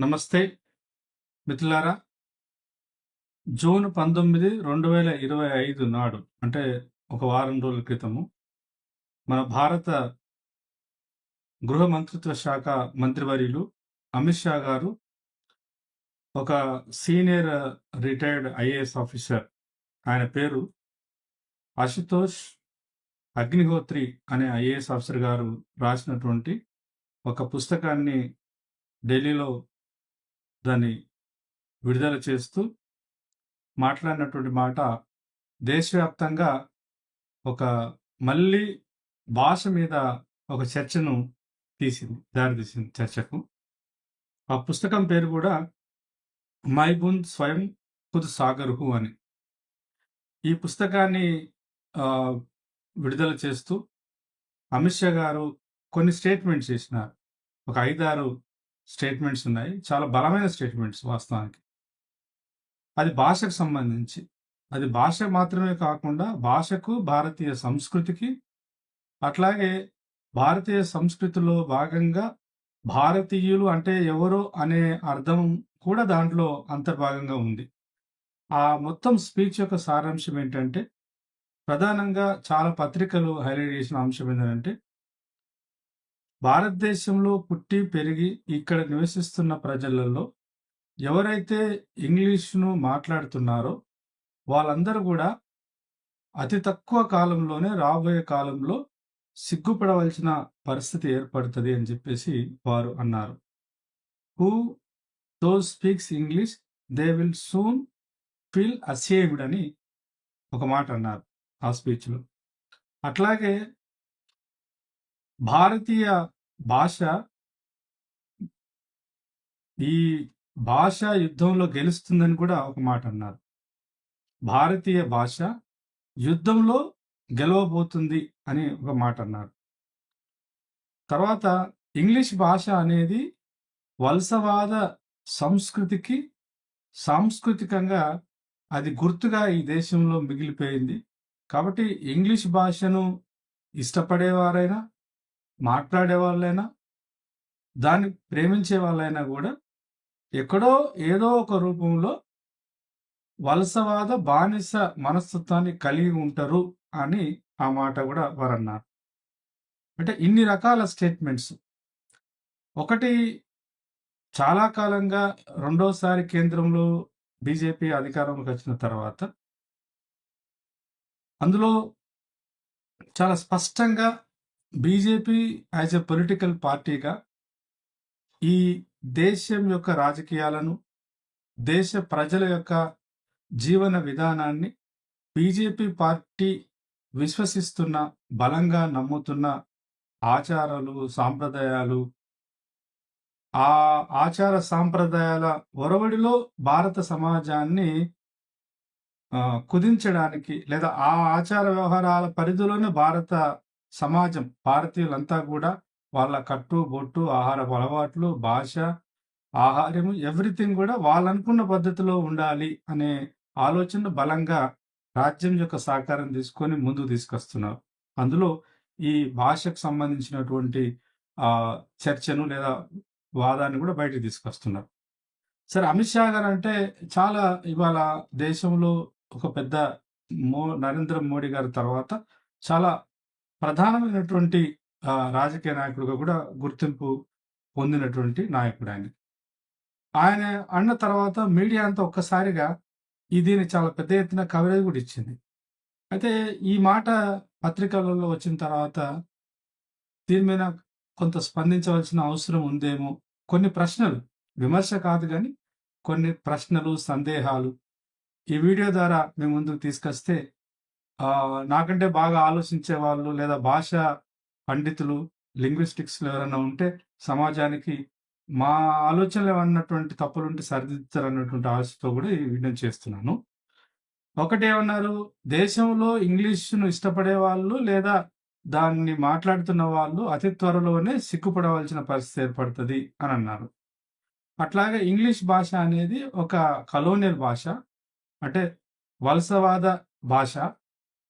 నమస్తే మిత్రులారా. జూన్ 19, 2025 నాడు, అంటే ఒక వారం రోజుల క్రితము, మన భారత గృహ మంత్రిత్వ శాఖ మంత్రివర్యులు అమిత్ షా గారు ఒక సీనియర్ రిటైర్డ్ ఐఏఎస్ ఆఫీసర్, ఆయన పేరు అశుతోష్ అగ్నిహోత్రి అనే ఐఏఎస్ ఆఫీసర్ గారు రాసినటువంటి ఒక పుస్తకాన్ని ఢిల్లీలో దాన్ని విడుదల చేస్తూ మాట్లాడినటువంటి మాట దేశవ్యాప్తంగా ఒక మళ్ళీ భాష మీద ఒక చర్చను దారితీసింది చర్చకు. ఆ పుస్తకం పేరు కూడా మై బుంద్ స్వయం ఖుద్ సాగర్ హూ అని. ఈ పుస్తకాన్ని విడుదల చేస్తూ అమిత్ షా గారు కొన్ని స్టేట్మెంట్స్ చేసినారు. ఒక 5-6 స్టేట్మెంట్స్ ఉన్నాయి, చాలా బలమైన స్టేట్మెంట్స్ వాస్తవానికి. అది భాషకు సంబంధించి, అది భాష మాత్రమే కాకుండా భాషకు, భారతీయ సంస్కృతికి, అట్లాగే భారతీయ సంస్కృతిలో భాగంగా భారతీయులు అంటే ఎవరు అనే అర్థం కూడా దాంట్లో అంతర్భాగంగా ఉంది. ఆ మొత్తం స్పీచ్ యొక్క సారాంశం ఏంటంటే, ప్రధానంగా చాలా పత్రికలు హైలైట్ చేసిన అంశం ఏంటంటే, భారతదేశంలో పుట్టి పెరిగి ఇక్కడ నివసిస్తున్న ప్రజలలో ఎవరైతే ఇంగ్లీష్ను మాట్లాడుతున్నారో వాళ్ళందరూ కూడా అతి తక్కువ కాలంలోనే రాబోయే కాలంలో సిగ్గుపడవలసిన పరిస్థితి ఏర్పడుతుంది అని చెప్పేసి వారు అన్నారు. Who those speaks English they will soon feel ashamed అని ఒక మాట అన్నారు ఆ స్పీచ్లో. అట్లాగే భారతీయ భాష ఈ భాషా యుద్ధంలో గెలుస్తుందని కూడా ఒక మాట అన్నారు. భారతీయ భాష యుద్ధంలో గెలవబోతుంది అని ఒక మాట అన్నారు. తర్వాత ఇంగ్లీష్ భాష అనేది వలసవాద సంస్కృతికి సాంస్కృతికంగా అది గుర్తుగా ఈ దేశంలో మిగిలిపోయింది. కాబట్టి ఇంగ్లీష్ భాషను ఇష్టపడేవారైనా, మాట్లాడే వాళ్ళైనా, దాన్ని ప్రేమించే వాళ్ళైనా కూడా ఎక్కడో ఏదో ఒక రూపంలో వలసవాద బానిస మనస్తత్వాన్ని కలిగి ఉంటారు అని ఆ మాట కూడా వారు అన్నారు. అంటే ఇన్ని రకాల స్టేట్మెంట్స్. ఒకటి, చాలా కాలంగా రెండోసారి కేంద్రంలో బీజేపీ అధికారంలోకి వచ్చిన తర్వాత అందులో చాలా స్పష్టంగా బీజేపీ యాజ్ ఎ పొలిటికల్ పార్టీగా ఈ దేశం యొక్క రాజకీయాలను, దేశ ప్రజల యొక్క జీవన విధానాన్ని బీజేపీ పార్టీ విశ్వసిస్తున్న, బలంగా నమ్ముతున్న ఆచారాలు, సాంప్రదాయాలు, ఆ ఆచార సాంప్రదాయాల ఒరవడిలో భారత సమాజాన్ని కుదించడానికి, లేదా ఆ ఆచార వ్యవహారాల పరిధిలోనే భారత సమాజం, భారతీయులంతా కూడా వాళ్ళ కట్టు బొట్టు, ఆహారపు అలవాట్లు, భాష, ఆహారము, ఎవ్రీథింగ్ కూడా వాళ్ళు అనుకున్న పద్ధతిలో ఉండాలి అనే ఆలోచన బలంగా రాజ్యం యొక్క సహకారం తీసుకొని ముందుకు తీసుకొస్తున్నారు. అందులో ఈ భాషకు సంబంధించినటువంటి చర్చను లేదా వాదాన్ని కూడా బయటకు తీసుకొస్తున్నారు. సరే, అమిత్ షా గారు అంటే చాలా ఇవాళ దేశంలో ఒక పెద్ద నరేంద్ర మోడీ గారి తర్వాత చాలా ప్రధానమైనటువంటి రాజకీయ నాయకుడిగా కూడా గుర్తింపు పొందినటువంటి నాయకుడు ఆయన. ఆయన అన్న తర్వాత మీడియా అంతా ఒక్కసారిగా దీన్ని చాలా పెద్ద ఎత్తున కవరేజ్ కూడా ఇచ్చింది. అయితే ఈ మాట పత్రికలలో వచ్చిన తర్వాత దీని మీద కొంత స్పందించవలసిన అవసరం ఉందేమో. కొన్ని ప్రశ్నలు, విమర్శ కాదు కానీ కొన్ని ప్రశ్నలు, సందేహాలు ఈ వీడియో ద్వారా మేము ముందుకు తీసుకొస్తే నాకంటే బాగా ఆలోచించే వాళ్ళు లేదా భాష పండితులు, లింగ్విస్టిక్స్లో ఎవరైనా ఉంటే సమాజానికి మా ఆలోచనలు ఏమన్నటువంటి తప్పులుంటే సరిదిద్దుతారు అన్నటువంటి ఆశతో కూడా ఈ వీడియో చేస్తున్నాను. ఒకటి ఏమన్నారు, దేశంలో ఇంగ్లీష్ను ఇష్టపడే వాళ్ళు లేదా దాన్ని మాట్లాడుతున్న వాళ్ళు అతి త్వరలోనే సిగ్గుపడవలసిన పరిస్థితి ఏర్పడుతుంది అని అన్నారు. అట్లాగే ఇంగ్లీష్ భాష అనేది ఒక కలోనియల్ భాష, అంటే వలసవాద భాష.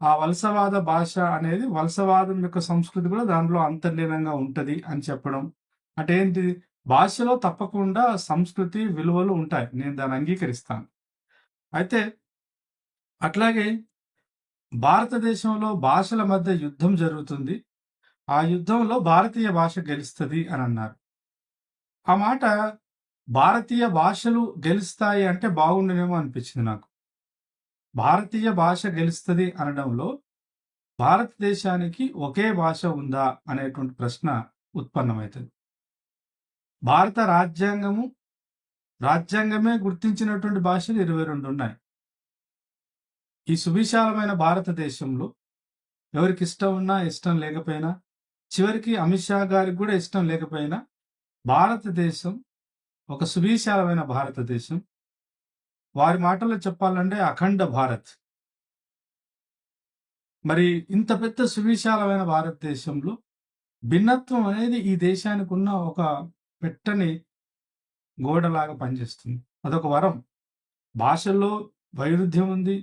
ఆ వలసవాద భాష అనేది వలసవాదం యొక్క సంస్కృతి కూడా దాంట్లో అంతర్లీనంగా ఉంటుంది అని చెప్పడం. అంటే ఏంటి, భాషలో తప్పకుండా సంస్కృతి, విలువలు ఉంటాయి. నేను దాన్ని అంగీకరిస్తాను. అయితే అట్లాగే భారతదేశంలో భాషల మధ్య యుద్ధం జరుగుతుంది. ఆ యుద్ధంలో భారతీయ భాష గెలుస్తది అనన్నారు. ఆ మాట భారతీయ భాషలు గెలుస్తాయి అంటే బాగుండునేమో అనిపించింది నాకు. భారతీయ భాష గెలుస్తది అనడంలో భారతదేశానికి ఒకే భాష ఉందా అనేటువంటి ప్రశ్న ఉత్పన్నమైతది. భారత రాజ్యాంగమే గుర్తించినటువంటి భాషలు 22 ఉన్నాయి. ఈ సువిశాలమైన భారతదేశంలో ఎవరికి ఇష్టం ఉన్నా, ఇష్టం లేకపోయినా, చివరికి అమిత్ షా గారికి కూడా ఇష్టం లేకపోయినా, భారతదేశం ఒక సువిశాలమైన భారతదేశం. వారి మాటల్లో చెప్పాలంటే అఖండ భారత్. మరి ఇంత పెద్ద సువిశాలమైన భారతదేశంలో భిన్నత్వం అనేది ఈ దేశానికి ఉన్న ఒక పెట్టని గోడలాగా పనిచేస్తుంది. అదొక వరం. భాషల్లో వైరుధ్యం ఉంది,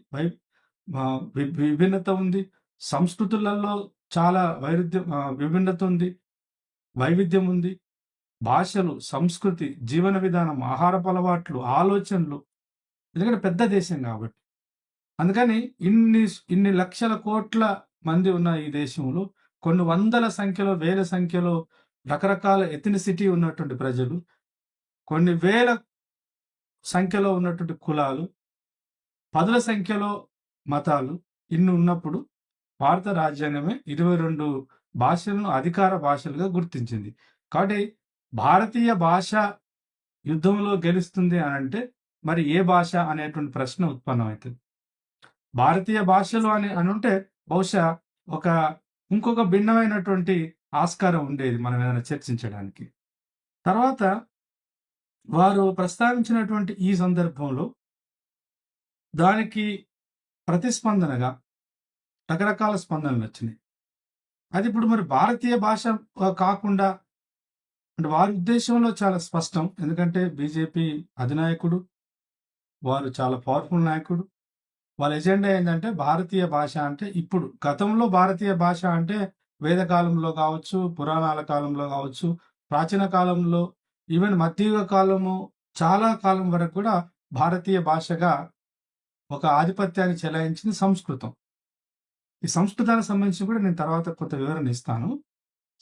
విభిన్నత ఉంది. సంస్కృతులలో చాలా విభిన్నత ఉంది, వైవిధ్యం ఉంది. భాషలు, సంస్కృతి, జీవన విధానం, ఆహారపు అలవాట్లు, ఆలోచనలు, ఎందుకంటే పెద్ద దేశం కాబట్టి. అందుకని ఇన్ని లక్షల కోట్ల మంది ఉన్న ఈ దేశంలో కొన్ని వందల సంఖ్యలో, వేల సంఖ్యలో రకరకాల ఎథనిసిటీ ఉన్నటువంటి ప్రజలు, కొన్ని వేల సంఖ్యలో ఉన్నటువంటి కులాలు, పదుల సంఖ్యలో మతాలు ఇన్ని ఉన్నప్పుడు భారత రాజ్యాంగమే 22 భాషలను అధికార భాషలుగా గుర్తించింది. కాబట్టి భారతీయ భాష యుద్ధంలో గెలుస్తుంది అనంటే మరి ఏ భాష అనేటువంటి ప్రశ్న ఉత్పన్నమవుతుంది. భారతీయ భాషలు అనుంటే బహుశా ఇంకొక భిన్నమైనటువంటి ఆస్కారం ఉండేది మనం ఏదైనా చర్చించడానికి. తర్వాత వారు ప్రస్తావించినటువంటి ఈ సందర్భంలో దానికి ప్రతిస్పందనగా రకరకాల స్పందనలు వచ్చినాయి. అది ఇప్పుడు మరి భారతీయ భాష కాకుండా అంటే వారి ఉద్దేశంలో చాలా స్పష్టం. ఎందుకంటే బీజేపీ అధినాయకుడు, వారు చాలా పవర్ఫుల్ నాయకుడు. వాళ్ళ ఎజెండా ఏంటంటే భారతీయ భాష అంటే ఇప్పుడు గతంలో భారతీయ భాష అంటే వేదకాలంలో కావచ్చు, పురాణాల కాలంలో కావచ్చు, ప్రాచీన కాలంలో, ఈవెన్ మధ్యయుగ కాలము, చాలా కాలం వరకు కూడా భారతీయ భాషగా ఒక ఆధిపత్యాన్ని చెలాయించింది సంస్కృతం. ఈ సంస్కృతానికి సంబంధించి కూడా నేను తర్వాత కొంత వివరణ ఇస్తాను.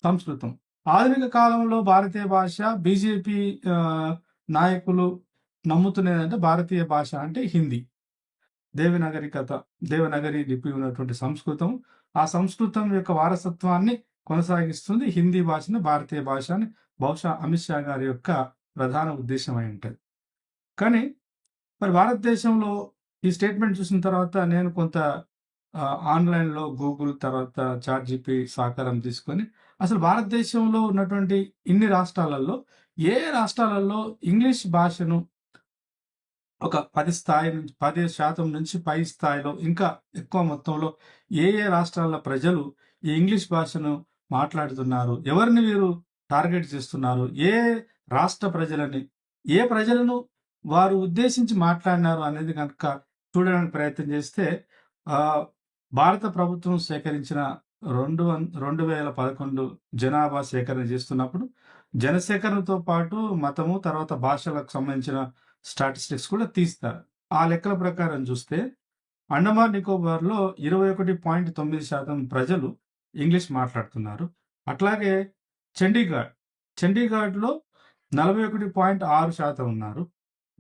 సంస్కృతం ఆధునిక కాలంలో భారతీయ భాష బీజేపీ నాయకులు నమ్ముతున్నదంటే భారతీయ భాష అంటే హిందీ, దేవనగరి లిపి ఉన్నటువంటి సంస్కృతం. ఆ సంస్కృతం యొక్క వారసత్వాన్ని కొనసాగిస్తుంది హిందీ భాషను, భారతీయ భాష అని బహుశా అమిత్ షా గారి యొక్క ప్రధాన ఉద్దేశం అయి ఉంటుంది. కానీ మరి భారతదేశంలో ఈ స్టేట్మెంట్ చూసిన తర్వాత నేను కొంత ఆన్లైన్లో గూగుల్, తర్వాత చాట్ జీపీ సహకారం తీసుకొని అసలు భారతదేశంలో ఉన్నటువంటి ఇన్ని రాష్ట్రాలలో ఏ రాష్ట్రాలలో ఇంగ్లీష్ భాషను ఒక 10% నుంచి పై స్థాయిలో ఇంకా ఎక్కువ మొత్తంలో ఏ రాష్ట్రాల ప్రజలు ఈ ఇంగ్లీష్ భాషను మాట్లాడుతున్నారు, ఎవరిని వీరు టార్గెట్ చేస్తున్నారు, ఏ రాష్ట్ర ప్రజలని, ఏ ప్రజలను వారు ఉద్దేశించి మాట్లాడినారు అనేది కనుక చూడడానికి ప్రయత్నం చేస్తే భారత ప్రభుత్వం సేకరించిన 2011 జనాభా సేకరణ చేస్తున్నప్పుడు జనసేకరణతో పాటు మతము, తర్వాత భాషలకు సంబంధించిన స్టాటిస్టిక్స్ కూడా తీస్తారు. ఆ లెక్కల ప్రకారం చూస్తే అండమాన్ నికోబార్లో 21.9% ప్రజలు ఇంగ్లీష్ మాట్లాడుతున్నారు. అట్లాగే చండీగఢ్లో 41.6% ఉన్నారు.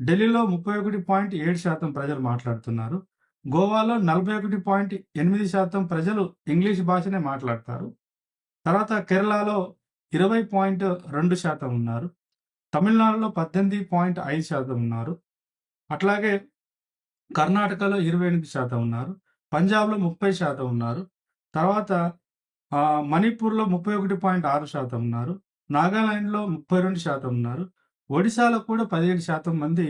ఢిల్లీలో 31.7% ప్రజలు మాట్లాడుతున్నారు. గోవాలో 41.8% ప్రజలు ఇంగ్లీష్ భాషనే మాట్లాడతారు. తర్వాత కేరళలో 20.2% ఉన్నారు. తమిళనాడులో 18.5% ఉన్నారు. అట్లాగే కర్ణాటకలో 28% ఉన్నారు. పంజాబ్లో 30% ఉన్నారు. తర్వాత మణిపూర్లో 31.6% ఉన్నారు. నాగాలాండ్లో 32% ఉన్నారు. ఒడిశాలో కూడా 17% మంది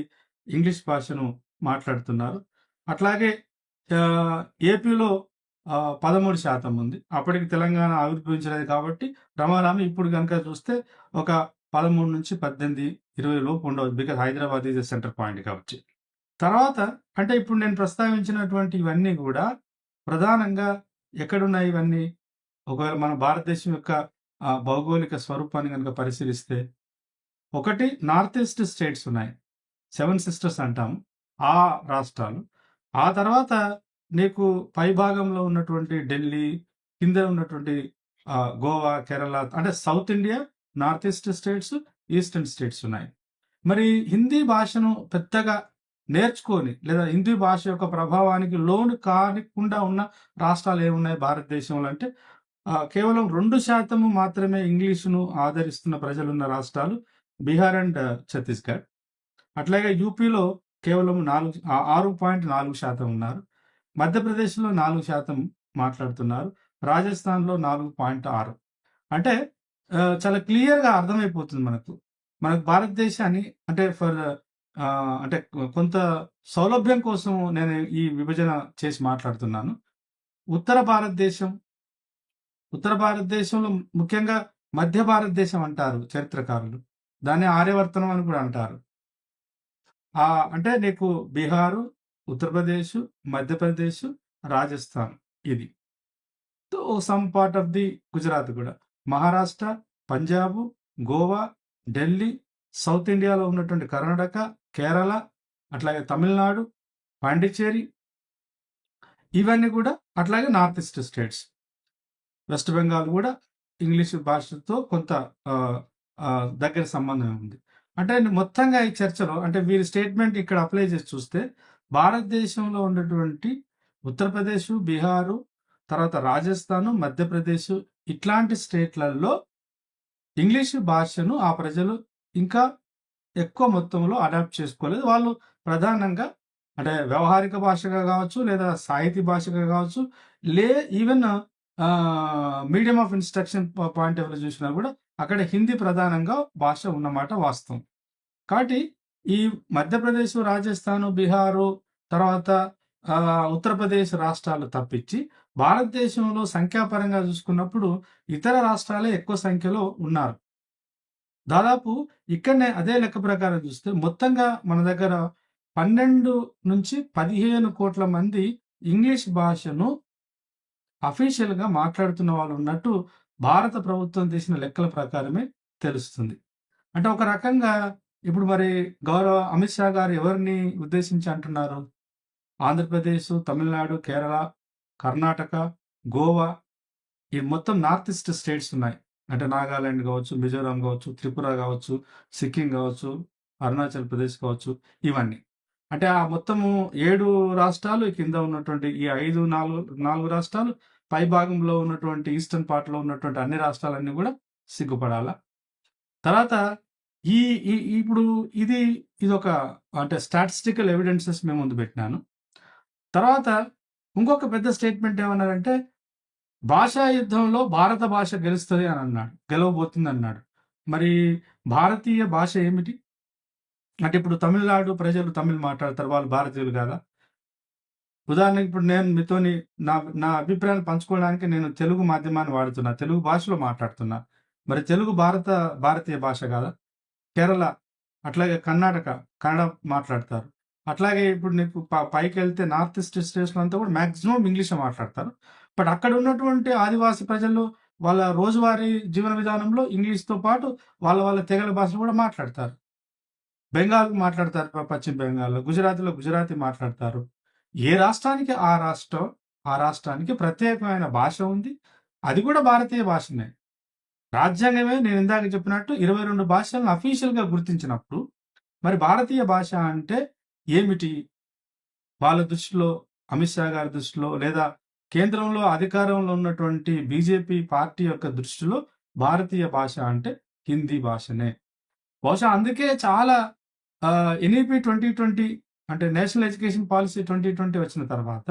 ఇంగ్లీష్ భాషను మాట్లాడుతున్నారు. అట్లాగే ఏపీలో 13% ఉంది. అప్పటికి తెలంగాణ ఆవిర్భవించలేదు కాబట్టి రమారామి ఇప్పుడు కనుక చూస్తే ఒక 13 నుంచి 18, 20 లోపు ఉండవచ్చు. Because Hyderabad is centre point కాబట్టి. తర్వాత అంటే ఇప్పుడు నేను ప్రస్తావించినటువంటి ఇవన్నీ కూడా ప్రధానంగా ఎక్కడున్నాయి ఇవన్నీ? ఒకవేళ మన భారతదేశం యొక్క భౌగోళిక స్వరూపాన్ని కనుక పరిశీలిస్తే ఒకటి నార్త్ ఈస్ట్ స్టేట్స్ ఉన్నాయి. 7 సిస్టర్స్ అంటాం. ఆ రాష్ట్రాలు. ఆ తర్వాత నీకు పై భాగంలో ఉన్నటువంటి ఢిల్లీ, కింద ఉన్నటువంటి గోవా, కేరళ అంటే south India, north east states, eastern states ఉన్నాయి. మరి హిందీ భాషను పెద్దగా నేర్చుకొని లేదా హిందీ భాష యొక్క ప్రభావానికి లోను కాకుండా ఉన్న రాష్ట్రాలు ఏమున్నాయి భారతదేశంలో అంటే కేవలం 2% మాత్రమే ఇంగ్లీషును ఆదరిస్తున్న ప్రజలున్న రాష్ట్రాలు బీహార్ అండ్ ఛత్తీస్గఢ్. అట్లాగే యూపీలో కేవలం 6.4% ఉన్నారు. మధ్యప్రదేశ్లో 4% మాట్లాడుతున్నారు. రాజస్థాన్లో 4.6. అంటే చాలా క్లియర్గా అర్థమైపోతుంది మనకు భారతదేశాన్ని అంటే అంటే కొంత సౌలభ్యం కోసం నేను ఈ విభజన చేసి మాట్లాడుతున్నాను. ఉత్తర భారతదేశంలో ముఖ్యంగా మధ్య భారతదేశం అంటారు చరిత్రకారులు. దాన్ని ఆర్యవర్తనం అని కూడా అంటారు. అంటే నీకు బీహారు, ఉత్తరప్రదేశ్, మధ్యప్రదేశ్, రాజస్థాన్ ఇది. Some part of the Gujarat కూడా, మహారాష్ట్ర, పంజాబ్, గోవా, ఢిల్లీ, సౌత్ ఇండియాలో ఉన్నటువంటి కర్ణాటక, కేరళ, అట్లాగే తమిళనాడు, పాండిచ్చేరి, ఇవన్నీ కూడా, అట్లాగే north east states, west Bengal కూడా ఇంగ్లీష్ భాషతో కొంత దగ్గర సంబంధం ఉంది. అంటే మొత్తంగా ఈ చర్చలో అంటే వీరి స్టేట్మెంట్ ఇక్కడ అప్లై చేసి చూస్తే భారతదేశంలో ఉన్నటువంటి ఉత్తరప్రదేశ్, బీహారు, తర్వాత రాజస్థాన్, మధ్యప్రదేశ్ ఇట్లాంటి స్టేట్లలో ఇంగ్లీష్ భాషను ఆ ప్రజలు ఇంకా ఎక్కువ మొత్తంలో అడాప్ట్ చేసుకోలేదు. వాళ్ళు ప్రధానంగా అంటే వ్యవహారిక భాషగా కావచ్చు, లేదా సాహితీ భాషగా కావచ్చు, even medium of instruction point of view చూసినా కూడా అక్కడ హిందీ ప్రధానంగా భాష ఉన్నమాట వాస్తవం. కాబట్టి ఈ మధ్యప్రదేశ్, రాజస్థాన్, బీహారు, తర్వాత ఉత్తరప్రదేశ్ రాష్ట్రాలు తప్పించి భారతదేశంలో సంఖ్యాపరంగా చూసుకున్నప్పుడు ఇతర రాష్ట్రాలే ఎక్కువ సంఖ్యలో ఉన్నారు. దాదాపు ఇక్కడనే అదే లెక్క ప్రకారం చూస్తే మొత్తంగా మన దగ్గర 12 నుంచి 15 కోట్ల మంది ఇంగ్లీష్ భాషను అఫీషియల్గా మాట్లాడుతున్న వాళ్ళు ఉన్నట్టు భారత ప్రభుత్వం తీసిన లెక్కల ప్రకారమే తెలుస్తుంది. అంటే ఒక రకంగా ఇప్పుడు మరి గౌరవ అమిత్ షా గారు ఎవరిని ఉద్దేశించి అంటున్నారు? ఆంధ్రప్రదేశ్, తమిళనాడు, కేరళ, కర్ణాటక, గోవా, ఈ మొత్తం నార్త్ ఈస్ట్ స్టేట్స్ ఉన్నాయి. అంటే నాగాలాండ్ కావచ్చు, మిజోరాం కావచ్చు, త్రిపుర కావచ్చు, సిక్కిం కావచ్చు, అరుణాచల్ ప్రదేశ్ కావచ్చు, ఇవన్నీ. అంటే ఆ మొత్తము 7 రాష్ట్రాలు, కింద ఉన్నటువంటి ఈ 4 రాష్ట్రాలు, పై భాగంలో ఉన్నటువంటి ఈస్టర్న్ పార్ట్లో ఉన్నటువంటి అన్ని రాష్ట్రాలన్నీ కూడా సిగ్గుపడాలా. తర్వాత ఇప్పుడు ఇది ఒక అంటే స్టాటిస్టికల్ ఎవిడెన్సెస్ మేము ముందు పెట్టినాను. తర్వాత ఇంకొక పెద్ద స్టేట్మెంట్ ఏమన్నారంటే భాషా యుద్ధంలో భారత భాష గెలుస్తుంది అని అన్నాడు, గెలవబోతుంది అన్నాడు. మరి భారతీయ భాష ఏమిటి అంటే ఇప్పుడు తమిళనాడు ప్రజలు తమిళ్ మాట్లాడతారు, వాళ్ళు భారతీయులు కాదా? ఉదాహరణకి ఇప్పుడు నేను మీతోని నా అభిప్రాయాలు పంచుకోవడానికి నేను తెలుగు మాధ్యమాన్ని వాడుతున్నా, తెలుగు భాషలో మాట్లాడుతున్నా. మరి తెలుగు భారతీయ భాష కాదా? కేరళ, అట్లాగే కర్ణాటక కన్నడ మాట్లాడతారు. అట్లాగే ఇప్పుడు నీకు పైకి వెళ్తే నార్త్ ఈస్ట్ స్టేట్స్లో అంతా కూడా మ్యాక్సిమం ఇంగ్లీష్ మాట్లాడతారు. బట్ అక్కడ ఉన్నటువంటి ఆదివాసీ ప్రజలు వాళ్ళ రోజువారీ జీవన విధానంలో ఇంగ్లీష్తో పాటు వాళ్ళ తెగల భాషలు కూడా మాట్లాడతారు. బెంగాల్ మాట్లాడతారు, పశ్చిమ బెంగాల్లో, గుజరాత్లో గుజరాతీ మాట్లాడతారు. ఏ రాష్ట్రానికి ఆ రాష్ట్రానికి ప్రత్యేకమైన భాష ఉంది, అది కూడా భారతీయ భాషనే. రాజ్యాంగమే నేను ఇందాక చెప్పినట్టు 22 భాషలను అఫీషియల్గా గుర్తించినప్పుడు మరి భారతీయ భాష అంటే ఏమిటి? వాళ్ళ దృష్టిలో, అమిత్ షా గారి దృష్టిలో, లేదా కేంద్రంలో అధికారంలో ఉన్నటువంటి బీజేపీ పార్టీ యొక్క దృష్టిలో భారతీయ భాష అంటే హిందీ భాషనే. బహుశా అందుకే చాలా ఎన్ఈపీ 2020 అంటే నేషనల్ ఎడ్యుకేషన్ పాలసీ 2020 వచ్చిన తర్వాత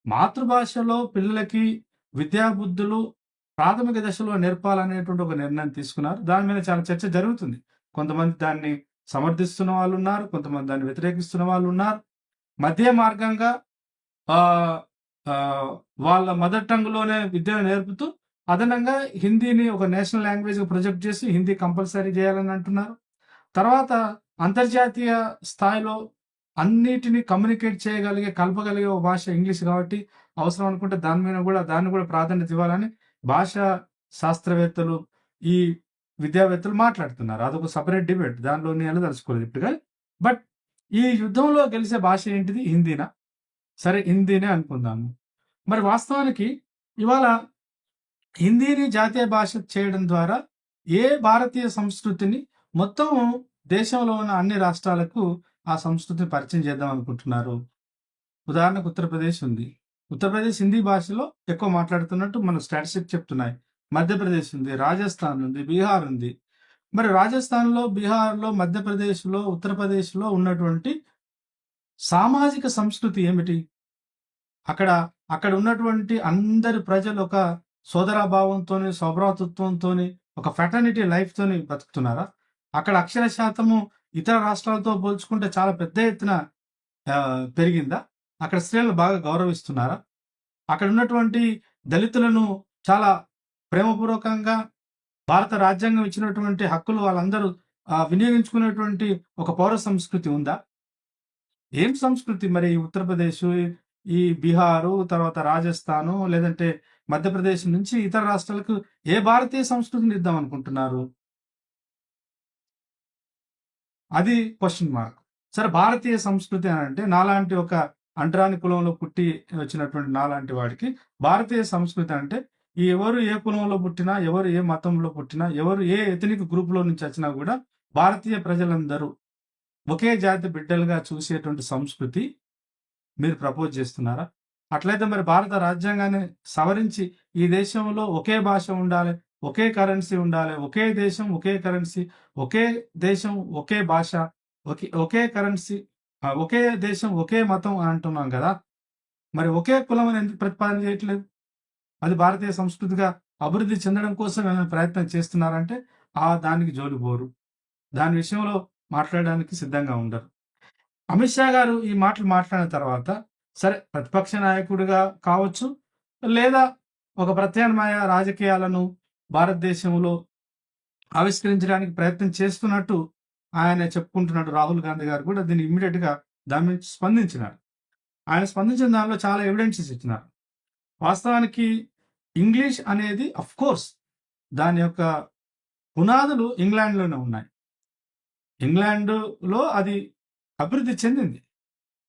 మాతృభాషలో పిల్లలకి విద్యాబుద్ధులు ప్రాథమిక దశలో నేర్పాలనేటువంటి ఒక నిర్ణయం తీసుకున్నారు. దాని మీద చాలా చర్చ జరుగుతుంది. కొంతమంది దాన్ని సమర్థిస్తున్న వాళ్ళు ఉన్నారు, కొంతమంది దాన్ని వ్యతిరేకిస్తున్న వాళ్ళు ఉన్నారు. మధ్య మార్గంగా వాళ్ళ మదర్ టంగ్లోనే విద్యను నేర్పుతూ అదనంగా హిందీని ఒక నేషనల్ లాంగ్వేజ్గా ప్రొజెక్ట్ చేసి హిందీ కంపల్సరీ చేయాలని అంటున్నారు. తర్వాత అంతర్జాతీయ స్థాయిలో అన్నిటినీ కమ్యూనికేట్ చేయగలిగే, కలపగలిగే ఒక భాష ఇంగ్లీష్ కాబట్టి అవసరం అనుకుంటే దాన్ని కూడా ప్రాధాన్యత ఇవ్వాలని భాషా శాస్త్రవేత్తలు, ఈ విద్యావేత్తలు మాట్లాడుతున్నారు. అదొక సెపరేట్ డిబేట్. దానిలో నేను వెళ్ళదలుచుకోలేదు ఇప్పుడు గాని. బట్ ఈ యుద్ధంలో గెలిచే భాష ఏంటిది? హిందీనా? సరే హిందీనే అనుకుందాము. మరి వాస్తవానికి ఇవాళ హిందీని జాతీయ భాష చేయడం ద్వారా ఏ భారతీయ సంస్కృతిని మొత్తం దేశంలో ఉన్న అన్ని రాష్ట్రాలకు ఆ సంస్కృతిని పరిచయం చేద్దాం అనుకుంటున్నారు? ఉదాహరణకు ఉత్తరప్రదేశ్ ఉంది. ఉత్తరప్రదేశ్ హిందీ భాషలో ఎక్కువ మాట్లాడుతున్నట్టు మన స్టాటిస్టిక్స్ చెప్తున్నాయి. మధ్యప్రదేశ్ ఉంది, రాజస్థాన్ ఉంది, బీహార్ ఉంది. మరి రాజస్థాన్‌లో, బీహార్‌లో, మధ్యప్రదేశ్‌లో, ఉత్తరప్రదేశ్‌లో ఉన్నటువంటి సామాజిక సంస్కృతి ఏమిటి? అక్కడ అక్కడ ఉన్నటువంటి అందరి ప్రజలు ఒక సోదరభావంతోని, సౌభ్రాతృత్వంతోని, ఒక ఫ్రాటర్నిటీ లైఫ్‌తోని బతుకుతున్నారా? అక్కడ అక్షర శాతము ఇతర రాష్ట్రాలతో పోల్చుకుంటే చాలా పెద్ద ఎత్తున పెరిగిందా? అక్కడ స్త్రీలను బాగా గౌరవిస్తున్నారా? అక్కడ ఉన్నటువంటి దళితులను చాలా ప్రేమపూర్వకంగా భారత రాజ్యాంగం ఇచ్చినటువంటి హక్కులు వాళ్ళందరూ వినియోగించుకునేటువంటి ఒక పౌర సంస్కృతి ఉందా? ఏం సంస్కృతి మరి ఈ ఉత్తరప్రదేశ్, ఈ బీహారు, తర్వాత రాజస్థాను, లేదంటే మధ్యప్రదేశ్ నుంచి ఇతర రాష్ట్రాలకు ఏ భారతీయ సంస్కృతిని ఇద్దాం అనుకుంటున్నారు? అది క్వశ్చన్ మార్క్. సరే భారతీయ సంస్కృతి అని అంటే నాలాంటి ఒక అంటరాని కులంలో పుట్టి వచ్చినటువంటి నాలాంటి వాడికి భారతీయ సంస్కృతి అంటే ఎవరు ఏ కులంలో పుట్టినా, ఎవరు ఏ మతంలో పుట్టినా, ఎవరు ఏ ఎథనిక్ గ్రూప్‌లో నుంచి వచ్చినా కూడా భారతీయ ప్రజలందరూ ఒకే జాతి బిడ్డలుగా చూసేటువంటి సంస్కృతి మీరు ప్రపోజ్ చేస్తున్నారా? అట్లయితే మరి భారత రాజ్యాంగాన్ని సవరించి ఈ దేశంలో ఒకే భాష ఉండాలి, ఒకే కరెన్సీ ఉండాలి, ఒకే దేశం, ఒకే కరెన్సీ, ఒకే దేశం, ఒకే భాష, ఒకే కరెన్సీ, ఒకే దేశం, ఒకే మతం అని అంటున్నాం కదా! మరి ఒకే కులం అని ఎందుకు ప్రతిపాదన చేయట్లేదు? అది భారతీయ సంస్కృతిగా అభివృద్ధి చెందడం కోసం ఏమైనా ప్రయత్నం చేస్తున్నారంటే దానికి జోలిపోరు. దాని విషయంలో మాట్లాడడానికి సిద్ధంగా ఉండరు. అమిత్ షా గారు ఈ మాటలు మాట్లాడిన తర్వాత సరే ప్రతిపక్ష నాయకుడిగా కావచ్చు, లేదా ఒక ప్రత్యామ్నాయ రాజకీయాలను భారతదేశంలో ఆవిష్కరించడానికి ప్రయత్నం చేస్తున్నట్టు ఆయన చెప్పుకుంటున్నాడు. రాహుల్ గాంధీ గారు కూడా దీన్ని ఇమ్మీడియట్‌గా దాని మీద స్పందించినారు. ఆయన స్పందించిన దానిలో చాలా ఎవిడెన్సెస్ ఇచ్చినారు. వాస్తవానికి ఇంగ్లీష్ అనేది ఆఫ్‌కోర్స్ దాని యొక్క పునాదులు ఇంగ్లాండ్‌లోనే ఉన్నాయి. ఇంగ్లాండ్‌లో అది అభివృద్ధి చెందింది.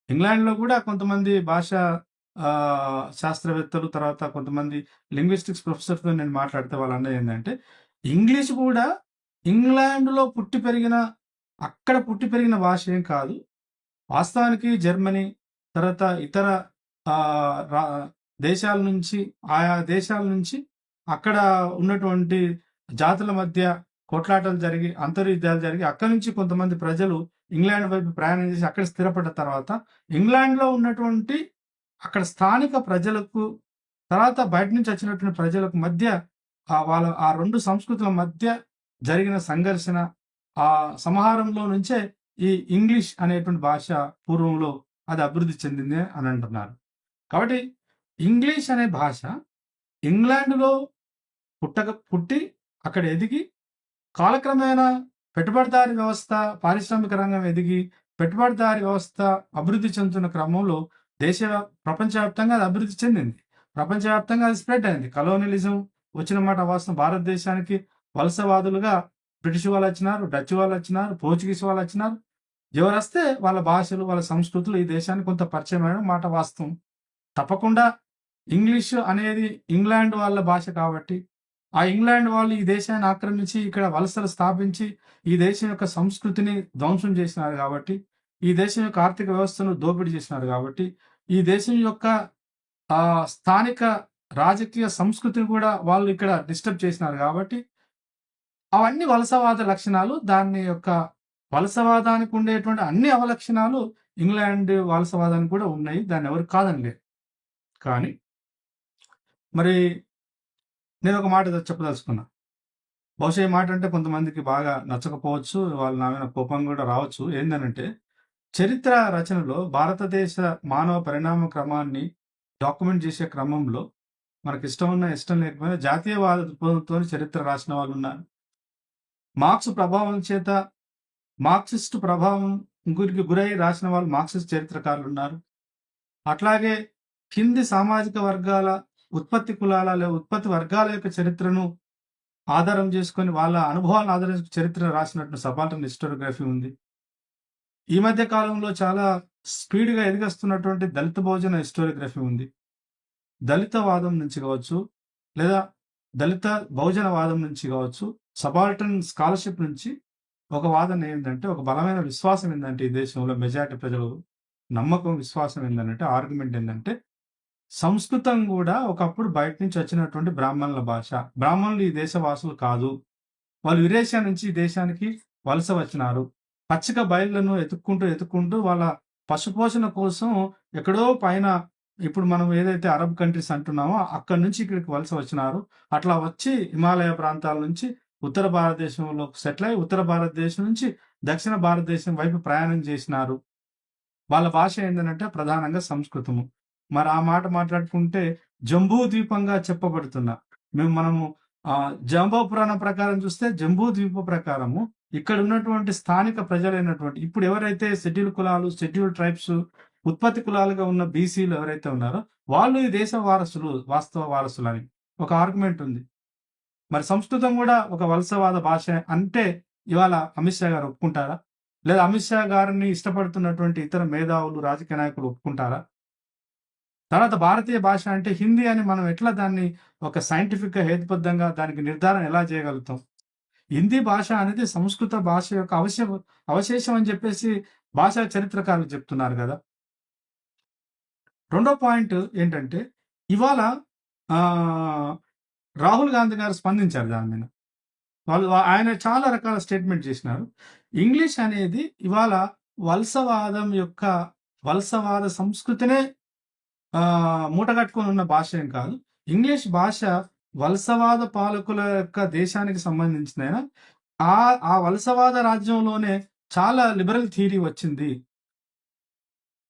ఇంగ్లాండ్‌లో కూడా కొంతమంది భాషా శాస్త్రవేత్తలు, తర్వాత కొంతమంది లింగ్విస్టిక్స్ ప్రొఫెసర్‌తో నేను మాట్లాడితే వాళ్ళన్నది ఏందంటే, ఇంగ్లీష్ కూడా ఇంగ్లాండ్‌లో అక్కడ పుట్టి పెరిగిన భాష ఏం కాదు. వాస్తవానికి జర్మనీ, తర్వాత ఇతర రా దేశాల నుంచి, ఆయా దేశాల నుంచి అక్కడ ఉన్నటువంటి జాతుల మధ్య కొట్లాటలు జరిగి, అంతర్యుద్ధాలు జరిగి, అక్కడి నుంచి కొంతమంది ప్రజలు ఇంగ్లాండ్ వైపు ప్రయాణం చేసి అక్కడ స్థిరపడ్డ తర్వాత ఇంగ్లాండ్‌లో ఉన్నటువంటి అక్కడ స్థానిక ప్రజలకు, తర్వాత బయట నుంచి వచ్చినటువంటి ప్రజలకు మధ్య వాళ్ళ ఆ 2 సంస్కృతుల మధ్య జరిగిన సంఘర్షణ, ఆ సమాహారంలో నుంచే ఈ ఇంగ్లీష్ అనేటువంటి భాష పూర్వంలో అది అభివృద్ధి చెందింది అని అంటున్నారు. కాబట్టి ఇంగ్లీష్ అనే భాష ఇంగ్లాండ్‌లో పుట్టి అక్కడ ఎదిగి కాలక్రమేణా పెట్టుబడిదారీ వ్యవస్థ, పారిశ్రామిక రంగం ఎదిగి, పెట్టుబడిదారీ వ్యవస్థ అభివృద్ధి చెందుతున్న క్రమంలో ప్రపంచవ్యాప్తంగా అది అభివృద్ధి చెందింది. ప్రపంచవ్యాప్తంగా అది స్ప్రెడ్ అయింది. కలోనియలిజం వచ్చిన మాట వాస్తవం. భారతదేశానికి వలసవాదులుగా బ్రిటిష్ వాళ్ళు వచ్చినారు, డచ్ వాళ్ళు వచ్చినారు, పోర్చుగీస్ వాళ్ళు వచ్చినారు. ఎవరొస్తే వాళ్ళ భాషలు, వాళ్ళ సంస్కృతులు ఈ దేశానికి కొంత పరిచయమైన మాట వాస్తవం. తప్పకుండా ఇంగ్లీషు అనేది ఇంగ్లాండ్ వాళ్ళ భాష కాబట్టి, ఆ ఇంగ్లాండ్ వాళ్ళు ఈ దేశాన్ని ఆక్రమించి ఇక్కడ వలసలు స్థాపించి ఈ దేశం యొక్క సంస్కృతిని ధ్వంసం చేసినారు కాబట్టి, ఈ దేశం యొక్క ఆర్థిక వ్యవస్థను దోపిడీ చేసినారు కాబట్టి, ఈ దేశం యొక్క స్థానిక రాజకీయ సంస్కృతిని కూడా వాళ్ళు ఇక్కడ డిస్టర్బ్ చేసినారు కాబట్టి, అవన్నీ వలసవాద లక్షణాలు. దాని యొక్క వలసవాదానికి ఉండేటువంటి అన్ని అవలక్షణాలు ఇంగ్లాండ్ వలసవాదానికి కూడా ఉన్నాయి. దాన్ని ఎవరు కాదనలేరు. కానీ మరి నేను ఒక మాట చెప్పదలుచుకున్నా. బహుశా ఈ మాట అంటే కొంతమందికి బాగా నచ్చకపోవచ్చు. వాళ్ళు నా మీద కోపం కూడా రావచ్చు. ఏందనంటే, చరిత్ర రచనలో భారతదేశ మానవ పరిణామ క్రమాన్ని డాక్యుమెంట్ చేసే క్రమంలో మనకిష్టం ఉన్నా, ఇష్టం లేకపోయినా జాతీయవాద దృక్పథంతో చరిత్ర రాసిన వాళ్ళున్నారు. మార్క్సిస్టు ప్రభావం గురై రాసిన వాళ్ళు మార్క్సిస్ట్ చరిత్రకారులున్నారు. అట్లాగే కింది సామాజిక వర్గాల, ఉత్పత్తి కులాల, ఉత్పత్తి వర్గాల యొక్క చరిత్రను ఆధారం చేసుకొని వాళ్ళ అనుభవాలను ఆధారం చేసుకొని చరిత్ర రాసినట్టు సబాల్టర్న్ హిస్టోరియోగ్రఫీ ఉంది. ఈ మధ్య కాలంలో చాలా స్పీడ్‌గా ఎదిగొస్తున్నటువంటి దళిత బహుజన హిస్టోరియోగ్రఫీ ఉంది. దళిత వాదం నుంచి కావచ్చు, లేదా దళిత బహుజన వాదం నుంచి కావచ్చు, సబాల్టర్న్ స్కాలర్‌షిప్ నుంచి ఒక వాదన ఏంటంటే, ఒక బలమైన విశ్వాసం ఏందంటే, ఈ దేశంలో మెజారిటీ ప్రజలు నమ్మకం, విశ్వాసం ఏందనంటే, ఆర్గ్యుమెంట్ ఏందంటే, సంస్కృతం గూడా ఒకప్పుడు బయట నుంచి వచ్చినటువంటి బ్రాహ్మణుల భాష. బ్రాహ్మణులు ఈ దేశ వాసులు కాదు. వాళ్ళు యురేషియా నుంచి ఈ దేశానికి వలస వచ్చినారు. పచ్చిక బయళ్ళను ఎతుక్కుంటూ వాళ్ళ పశుపోషణ కోసం ఎక్కడో పైన ఇప్పుడు మనం ఏదైతే అరబ్ కంట్రీస్ అంటున్నామో అక్కడి నుంచి ఇక్కడికి వలస వచ్చినారు. అట్లా వచ్చి హిమాలయ ప్రాంతాల నుంచి ఉత్తర భారతదేశంలో సెటిల్ అయ్యి ఉత్తర భారతదేశం నుంచి దక్షిణ భారతదేశం వైపు ప్రయాణం చేసినారు. వాళ్ళ భాష ఏంటంటే ప్రధానంగా సంస్కృతము. మరి ఆ మాట మాట్లాడుకుంటే జంబూ ద్వీపంగా చెప్పబడుతున్న మనము జాంబవ పురాణం ప్రకారం చూస్తే జంబూ ద్వీప ప్రకారము ఇక్కడ ఉన్నటువంటి స్థానిక ప్రజలైనటువంటి ఇప్పుడు ఎవరైతే షెడ్యూల్ కులాలు, షెడ్యూల్ ట్రైబ్స్, ఉత్పత్తి కులాలుగా ఉన్న బీసీలు ఎవరైతే ఉన్నారో వాళ్ళు ఈ దేశ వారసులు, వాస్తవ వారసులు అని ఒక ఆర్గ్యుమెంట్ ఉంది. మరి సంస్కృతం కూడా ఒక వలసవాద భాష అంటే ఇవాళ అమిత్ షా గారు ఒప్పుకుంటారా? లేదా అమిత్ షా గారిని ఇష్టపడుతున్నటువంటి ఇతర మేధావులు, రాజకీయ నాయకులు ఒప్పుకుంటారా? తర్వాత భారతీయ భాష అంటే హిందీ అని మనం ఎట్లా దాన్ని ఒక సైంటిఫిక్‌గా, హేతుబద్ధంగా దానికి నిర్ధారణ ఎలా చేయగలుగుతాం? హిందీ భాష అనేది సంస్కృత భాష యొక్క అవశేషం అని చెప్పేసి భాషా చరిత్రకారులు చెప్తున్నారు కదా! రెండో పాయింట్ ఏంటంటే, ఇవాళ రాహుల్ గాంధీ గారు స్పందించారు దాని మీద. ఆయన చాలా రకాల స్టేట్మెంట్ చేసినారు. ఇంగ్లీష్ అనేది ఇవాళ వలసవాద సంస్కృతినే మూటగట్టుకొని ఉన్న భాష ఏం కాదు. ఇంగ్లీష్ భాష వలసవాద పాలకుల యొక్క దేశానికి సంబంధించిందైనా ఆ వలసవాద రాజ్యంలోనే చాలా లిబరల్ థియరీ వచ్చింది.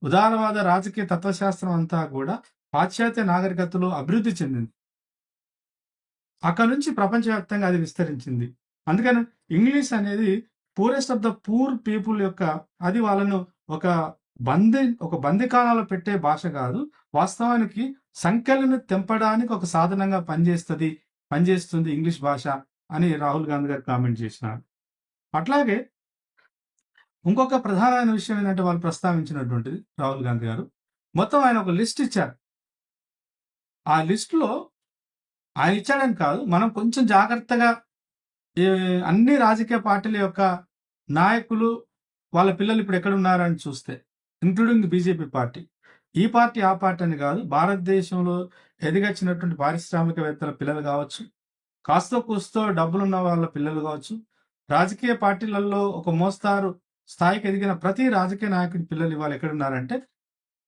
ఉదారవాద రాజకీయ తత్వశాస్త్రం అంతా కూడా పాశ్చాత్య నాగరికతలో అభివృద్ధి చెందింది. అక్కడ నుంచి ప్రపంచవ్యాప్తంగా అది విస్తరించింది. అందుకని ఇంగ్లీష్ అనేది poorest of the poor people యొక్క అది వాళ్ళను ఒక బందికానాలో పెట్టే భాష కాదు. వాస్తవానికి సంఖ్యలను తెంపడానికి ఒక సాధనంగా పనిచేస్తుంది ఇంగ్లీష్ భాష అని రాహుల్ గాంధీ గారు కామెంట్ చేసినారు. అట్లాగే ఇంకొక ప్రధానమైన విషయం ఏంటంటే వాళ్ళు ప్రస్తావించినటువంటిది రాహుల్ గాంధీ గారు మొత్తం ఆయన ఒక లిస్ట్ ఇచ్చారు. ఆ లిస్టులో ఆయన ఇచ్చాడని కాదు, మనం కొంచెం జాగ్రత్తగా అన్ని రాజకీయ పార్టీల యొక్క నాయకులు వాళ్ళ పిల్లలు ఇప్పుడు ఎక్కడ ఉన్నారని చూస్తే, ఇంక్లూడింగ్ బీజేపీ పార్టీ, ఈ పార్టీ ఆ పార్టీ అని కాదు, భారతదేశంలో ఎదిగొచ్చినటువంటి పారిశ్రామికవేత్తల పిల్లలు కావచ్చు, కాస్తో కూస్తో డబ్బులున్న వాళ్ళ పిల్లలు కావచ్చు, రాజకీయ పార్టీలలో ఒక మోస్తారు స్థాయికి ఎదిగిన ప్రతి రాజకీయ నాయకుడి పిల్లలు ఇవాళ ఎక్కడున్నారంటే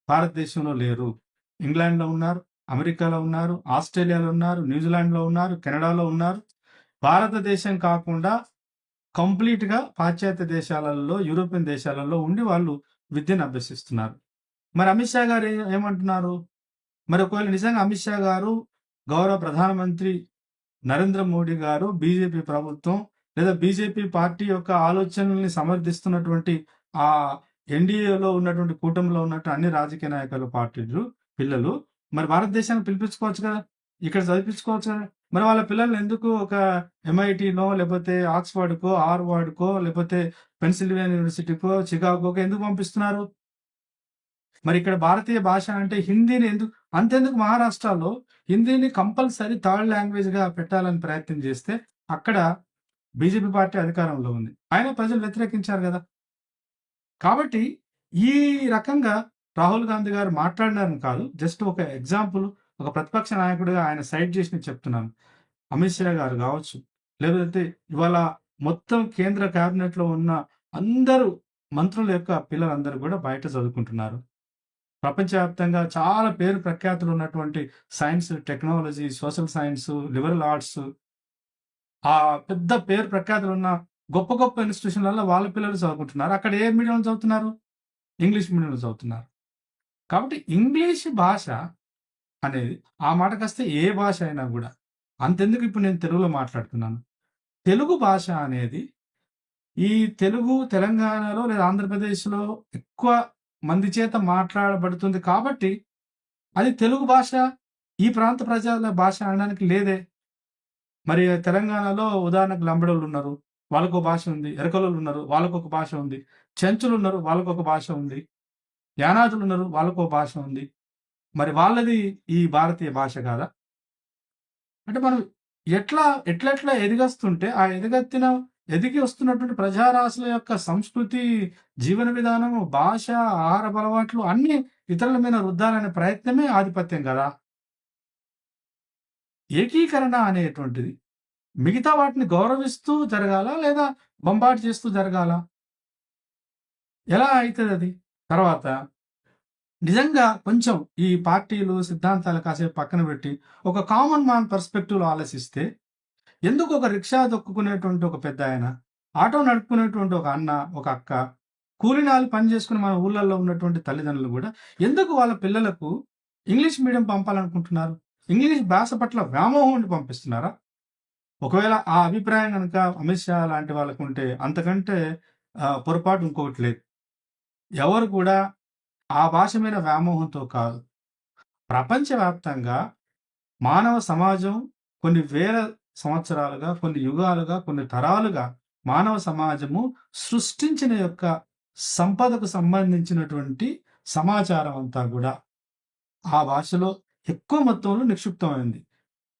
భారతదేశంలో లేరు. ఇంగ్లాండ్లో ఉన్నారు, అమెరికాలో ఉన్నారు, ఆస్ట్రేలియాలో ఉన్నారు, న్యూజిలాండ్లో ఉన్నారు, కెనడాలో ఉన్నారు. భారతదేశం కాకుండా కంప్లీట్‌గా పాశ్చాత్య దేశాలలో, యూరోపియన్ దేశాలలో ఉండి వాళ్ళు విద్యను అభ్యసిస్తున్నారు. మరి అమిత్ షా గారు ఏమంటున్నారు? మరి ఒకవేళ నిజంగా అమిత్ షా గారు, గౌరవ ప్రధానమంత్రి నరేంద్ర మోడీ గారు, బీజేపీ ప్రభుత్వం లేదా బీజేపీ పార్టీ యొక్క ఆలోచనల్ని సమర్థిస్తున్నటువంటి ఆ ఎన్డీఏలో ఉన్నటువంటి కూటమిలో ఉన్నట్టు అన్ని రాజకీయ నాయకుల పార్టీలు పిల్లలు మరి భారతదేశాన్ని పిలిపించుకోవచ్చు కదా, ఇక్కడ చదివించుకోవచ్చు కదా. మరి వాళ్ళ పిల్లల్ని ఎందుకు ఒక ఎంఐటీనో లేకపోతే ఆక్స్ఫర్డ్కో, హార్వర్డ్కో లేకపోతే పెన్సిల్వేనియా యూనివర్సిటీకో, చికాగోకో ఎందుకు పంపిస్తున్నారు? మరి ఇక్కడ భారతీయ భాష అంటే హిందీని అంతెందుకు మహారాష్ట్రలో హిందీని కంపల్సరీ థర్డ్ లాంగ్వేజ్ గా పెట్టాలని ప్రయత్నం చేస్తే అక్కడ బీజేపీ పార్టీ అధికారంలో ఉంది, ఆయన ప్రజలు వ్యతిరేకించారు కదా. కాబట్టి ఈ రకంగా రాహుల్ గాంధీ గారు మాట్లాడినారని కాదు, జస్ట్ ఒక ఎగ్జాంపుల్, ఒక ప్రతిపక్ష నాయకుడిగా ఆయన సైడ్ చేసి చెప్తున్నాను. అమిత్ షా గారు కావచ్చు, లేకపోతే ఇవాళ మొత్తం కేంద్ర కేబినెట్ లో ఉన్న అందరూ మంత్రుల యొక్క పిల్లలందరూ కూడా బయట చదువుకుంటున్నారు. ప్రపంచవ్యాప్తంగా చాలా పేరు ప్రఖ్యాతులు ఉన్నటువంటి science, technology, social science, liberal arts, ఆ పెద్ద పేరు ప్రఖ్యాతులు ఉన్న గొప్ప గొప్ప ఇన్స్టిట్యూషన్లలో వాళ్ళ పిల్లలు చదువుకుంటున్నారు. అక్కడ ఏ మీడియంలో చదువుతున్నారు? ఇంగ్లీష్ మీడియంలో చదువుతున్నారు. కాబట్టి ఇంగ్లీష్ భాష అనేది ఆ మాటకొస్తే ఏ భాష అయినా కూడా, అంతెందుకు ఇప్పుడు నేను తెలుగులో మాట్లాడుతున్నాను, తెలుగు భాష అనేది ఈ తెలంగాణలో లేదా ఆంధ్రప్రదేశ్లో ఎక్కువ మంది చేత మాట్లాడబడుతుంది కాబట్టి అది తెలుగు భాష, ఈ ప్రాంత ప్రజల భాష అనడానికి లేదే. మరి తెలంగాణలో ఉదాహరణకు లంబడోళ్ళు ఉన్నారు. వాళ్ళకో భాష ఉంది. ఎరకలోళ్ళు ఉన్నారు. వాళ్ళకొక భాష ఉంది. చెంచులు ఉన్నారు. వాళ్ళకొక భాష ఉంది. యానాదులు ఉన్నారు. వాళ్ళకో భాష ఉంది. మరి వాళ్ళది ఈ భారతీయ భాష కాదా? అంటే మనం ఎట్లెట్లా ఎదిగొస్తుంటే, ఆ ఎదిగి వస్తున్నటువంటి ప్రజారాశుల యొక్క సంస్కృతి, జీవన విధానము, భాష, ఆహారపు అలవాట్లు అన్నీ ఇతరుల మీద రుద్దాలనే ప్రయత్నమే ఆధిపత్యం గదా! ఏకీకరణ అనేటువంటిది మిగతా వాటిని గౌరవిస్తూ జరగాలా? లేదా బొంబాటు చేస్తూ జరగాలా? ఎలా అయితదది? తర్వాత నిజంగా కొంచెం ఈ పార్టీలు, సిద్ధాంతాలు కాసేపు పక్కన పెట్టి, ఒక కామన్ మ్యాన్ పర్స్‌పెక్టివ్‌లో ఆలోచిస్తే, ఎందుకు ఒక రిక్షా తొక్కుకునేటువంటి ఒక పెద్దాయన, ఆటో నడుపుకునేటువంటి ఒక అన్న, ఒక అక్క, కూలినాలి పని చేసుకుని మన ఊర్లలో ఉన్నటువంటి తల్లిదండ్రులు గూడా, ఎందుకు వాళ్ళ పిల్లలకు ఇంగ్లీష్ మీడియం పంపాలనుకుంటున్నారు? ఇంగ్లీష్ భాష పట్ల వ్యామోహం ఉండి పంపిస్తున్నారా? ఒకవేళ ఆ అభిప్రాయం గనక అమిత్ షా లాంటి వాళ్ళకుంటే, అంతకంటే పొరపాటు ఇంకొకటి లేదు. ఎవరు కూడా ఆ భాష మీద వ్యామోహంతో కాదు. ప్రపంచవ్యాప్తంగా మానవ సమాజం కొన్ని వేల సంవత్సరాలుగా, కొన్ని యుగాలుగా, కొన్ని తరాలుగా మానవ సమాజము సృష్టించిన యొక్క సంపదకు సంబంధించినటువంటి సమాచారం అంతా గూడా ఆ భాషలో ఎక్కువ మొత్తంలో నిక్షిప్తమైంది.